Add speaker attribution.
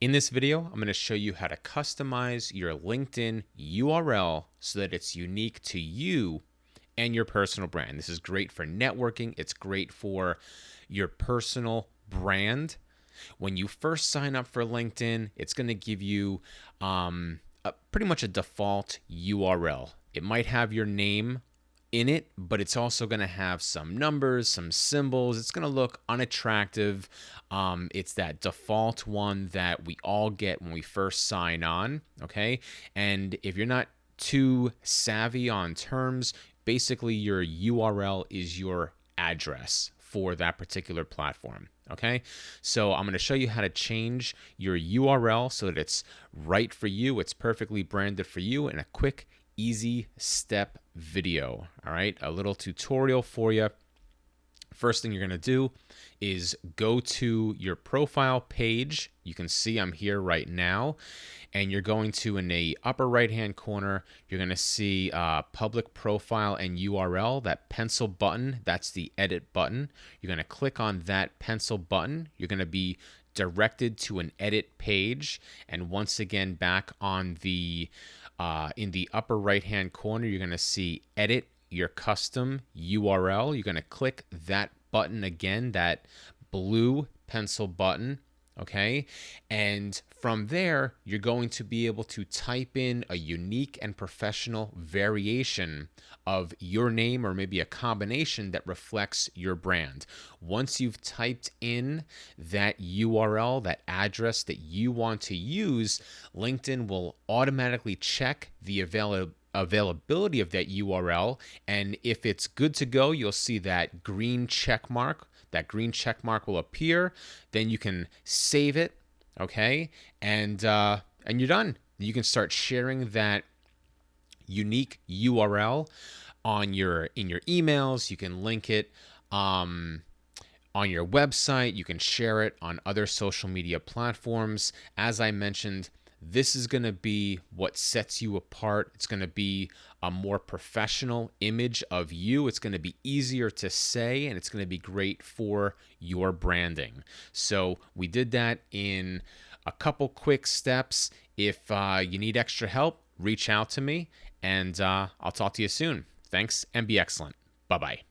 Speaker 1: In this video, I'm going to show you how to customize your LinkedIn URL so that it's unique to you and your personal brand. This is great for networking. It's great for your personal brand. When you first sign up for LinkedIn, it's going to give you pretty much a default URL. It might have your name in it, but it's also going to have some numbers, some symbols. It's going to look unattractive. It's that default one that we all get when we first sign on, okay? And if you're not too savvy on terms, basically your URL is your address for that particular platform, okay? So I'm going to show you how to change your URL so that it's right for you, it's perfectly branded for you, in a quick, easy step video. All right, a little tutorial for you. First thing you're going to do is go to your profile page. You can see I'm here right now, and you're going to, in the upper right hand corner, you're going to see public profile and URL. That pencil button, that's the edit button. You're going to click on that pencil button. You're going to be directed to an edit page, and once again, back on the in the upper right hand corner, you're going to see edit your custom URL. You're going to click that button again, that blue pencil button, okay? And from there, you're going to be able to type in a unique and professional variation of your name, or maybe a combination that reflects your brand. Once you've typed in that URL, that address that you want to use, LinkedIn will automatically check the availability of that URL, and if it's good to go, you'll see that green check mark. That green check mark will appear. Then you can save it, okay, and you're done. You can start sharing that unique URL in your emails. You can link it on your website. You can share it on other social media platforms. As I mentioned, this is going to be what sets you apart. It's going to be a more professional image of you. It's going to be easier to say, and it's going to be great for your branding. So we did that in a couple quick steps. If you need extra help, reach out to me, and I'll talk to you soon. Thanks, and be excellent. Bye-bye.